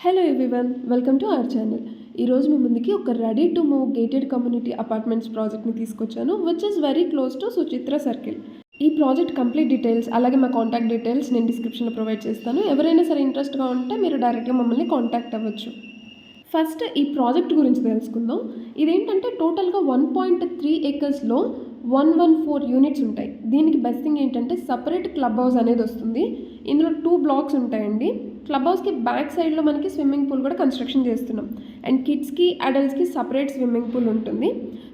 Hello everyone, welcome to our channel. ఈరోజు మీ ముందుకి ఒక ready to move gated community apartments ప్రాజెక్ట్ని తీసుకొచ్చాను, which is very close to Suchitra circle. ఈ ప్రాజెక్ట్ కంప్లీట్ డీటెయిల్స్ అలాగే మా కాంటాక్ట్ డీటెయిల్స్ నేను డిస్క్రిప్షన్లో ప్రొవైడ్ చేస్తాను. ఎవరైనా సరే ఇంట్రెస్ట్గా ఉంటే మీరు డైరెక్ట్గా మమ్మల్ని కాంటాక్ట్ అవ్వచ్చు. ఫస్ట్ ఈ ప్రాజెక్ట్ గురించి తెలుసుకుందాం. ఇదేంటంటే టోటల్గా 1.3 ఏకర్స్లో 114 యూనిట్స్ ఉంటాయి. దీనికి బెస్ట్ థింగ్ ఏంటంటే సపరేట్ క్లబ్ హౌస్ అనేది వస్తుంది. ఇందులో 2 బ్లాక్స్ ఉంటాయండి. క్లబ్ హౌస్కి బ్యాక్ సైడ్లో మనకి స్విమ్మింగ్ పూల్ కూడా కన్స్ట్రక్షన్ చేస్తున్నాం. అండ్ కిడ్స్కి అడల్ట్స్కి సపరేట్ స్విమ్మింగ్ పూల్ ఉంటుంది.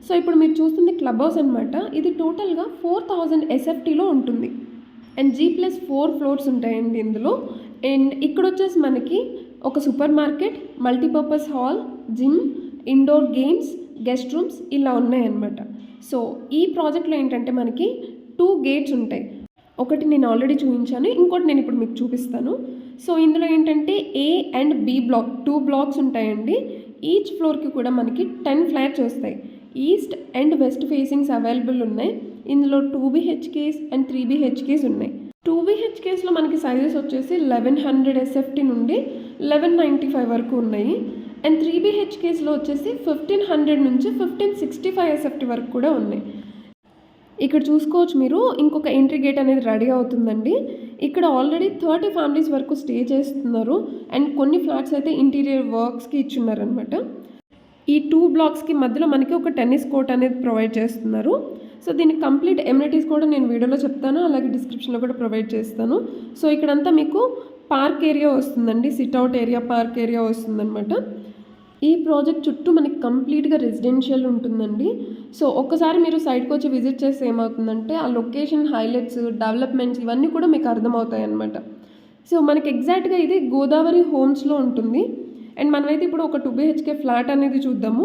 సో ఇప్పుడు మీరు చూస్తుంది క్లబ్ హౌస్ అనమాట. ఇది టోటల్గా 4000 SFTలో ఉంటుంది. అండ్ G+4 ఫ్లోర్స్ ఉంటాయండి ఇందులో. అండ్ ఇక్కడ వచ్చేసి మనకి ఒక supermarket, multipurpose hall, gym, indoor games, guest rooms ఇలా ఉన్నాయన్నమాట. సో ఈ ప్రాజెక్ట్లో ఏంటంటే మనకి 2 గేట్స్ ఉంటాయి. ఒకటి నేను ఆల్రెడీ చూపించాను, ఇంకోటి నేను ఇప్పుడు మీకు చూపిస్తాను. సో ఇందులో ఏంటంటే A and B block 2 blocks ఉంటాయండి. ఈచ్ ఫ్లోర్కి కూడా మనకి 10 ఫ్లాట్స్ వస్తాయి. East and west facings available ఉన్నాయి. ఇందులో 2 BHKs అండ్ 3 BHKs ఉన్నాయి. 2 BHKస్లో మనకి సైజెస్ వచ్చేసి 1100 SFT నుండి 1195 వరకు ఉన్నాయి. అండ్ 3 BHKస్లో వచ్చేసి 1500 నుంచి 1565 SFT వరకు కూడా ఉన్నాయి. ఇక్కడ చూసుకోవచ్చు మీరు, ఇంకొక ఎంట్రీ గేట్ అనేది రెడీ అవుతుందండి. ఇక్కడ ఆల్రెడీ 30 ఫ్యామిలీస్ వరకు స్టే చేస్తున్నారు. అండ్ కొన్ని ఫ్లాట్స్ అయితే ఇంటీరియర్ వర్క్స్కి ఇచ్చున్నారనమాట. ఈ 2 బ్లాక్స్కి మధ్యలో మనకి ఒక టెన్నిస్ కోర్ట్ అనేది ప్రొవైడ్ చేస్తున్నారు. సో దీనికి కంప్లీట్ ఎమ్యూనిటీస్ కూడా నేను వీడియోలో చెప్తాను, అలాగే డిస్క్రిప్షన్లో కూడా ప్రొవైడ్ చేస్తాను. సో ఇక్కడంతా మీకు పార్క్ ఏరియా వస్తుందండి, సిట్అవుట్ ఏరియా, పార్క్ ఏరియా వస్తుందన్నమాట. ఈ ప్రాజెక్ట్ చుట్టూ మనకి కంప్లీట్గా రెసిడెన్షియల్ ఉంటుందండి. సో ఒక్కసారి మీరు సైట్కి వచ్చి విజిట్ చేస్తే ఏమవుతుందంటే ఆ లొకేషన్ హైలైట్స్, డెవలప్మెంట్స్ ఇవన్నీ కూడా మీకు అర్థమవుతాయి అన్నమాట. సో మనకి ఎగ్జాక్ట్గా ఇది గోదావరి హోమ్స్లో ఉంటుంది. అండ్ మనమైతే ఇప్పుడు ఒక 2 BHK ఫ్లాట్ అనేది చూద్దాము.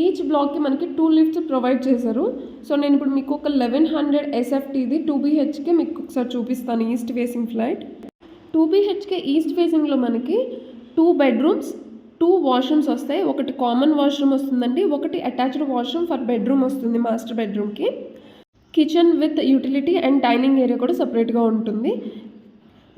ఈచ్ బ్లాక్కి మనకి 2 లిఫ్ట్స్ ప్రొవైడ్ చేశారు. సో నేను ఇప్పుడు మీకు ఒక 1100 SFTది 2 BHK మీకు ఒకసారి చూపిస్తాను. East facing flat 2 BHK east ఫేసింగ్లో మనకి 2 బెడ్రూమ్స్, 2 వాష్రూమ్స్ వస్తాయి. ఒకటి కామన్ వాష్రూమ్ వస్తుందండి, ఒకటి అటాచ్డ్ వాష్రూమ్ ఫర్ బెడ్రూమ్ వస్తుంది. మాస్టర్ బెడ్రూమ్కి kitchen with utility and dining area కూడా సపరేట్గా ఉంటుంది.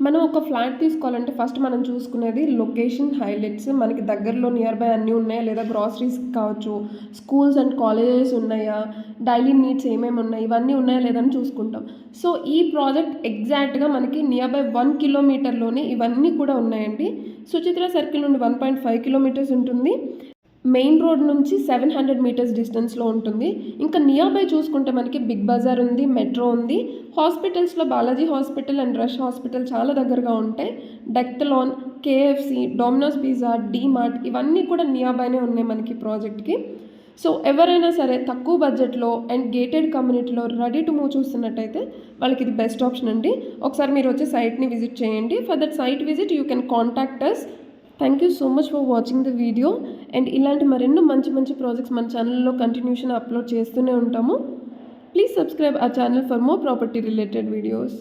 మనం ఒక ఫ్లాట్ తీసుకోవాలంటే ఫస్ట్ మనం చూసుకునేది లొకేషన్ హైలైట్స్. మనకి దగ్గరలో నియర్ బై అన్నీ ఉన్నాయా లేదా, గ్రాసరీస్ కావచ్చు, స్కూల్స్ అండ్ కాలేజెస్ ఉన్నాయా, డైలీ నీడ్స్ ఏమేమి ఉన్నాయి, ఇవన్నీ ఉన్నాయా లేదని చూసుకుంటాం. సో ఈ ప్రాజెక్ట్ ఎగ్జాక్ట్గా మనకి నియర్ బై 1 కిలోమీటర్లోనే ఇవన్నీ కూడా ఉన్నాయండి. సుచిత్ర సర్కిల్ నుండి 1.5 కిలోమీటర్స్ ఉంటుంది. మెయిన్ రోడ్ నుంచి 700 మీటర్స్ డిస్టెన్స్లో ఉంటుంది. ఇంకా నియర్ బై చూసుకుంటే మనకి బిగ్ బజార్ ఉంది, మెట్రో ఉంది. హాస్పిటల్స్లో Balaji hospital and rush hospital చాలా దగ్గరగా ఉంటాయి. డెక్తలాన్, KFC, డొమినోస్ పిజ్జా, డీమార్ట్ ఇవన్నీ కూడా నియర్ బైనే ఉన్నాయి మనకి ప్రాజెక్ట్కి. సో ఎవరైనా సరే తక్కువ బడ్జెట్లో అండ్ గేటెడ్ కమ్యూనిటీలో రెడీ టు మూవ్ చూస్తున్నట్టయితే వాళ్ళకి ఇది బెస్ట్ ఆప్షన్ అండి. ఒకసారి మీరు వచ్చి సైట్ని విజిట్ చేయండి. For that site visit you can contact us. Thank you so much for watching the video. And ఇలాంటి మరెన్నో మంచి ప్రాజెక్ట్స్ మన ఛానల్లో కంటిన్యూషన్ అప్లోడ్ చేస్తూనే ఉంటాము. Please subscribe our channel for more property related videos.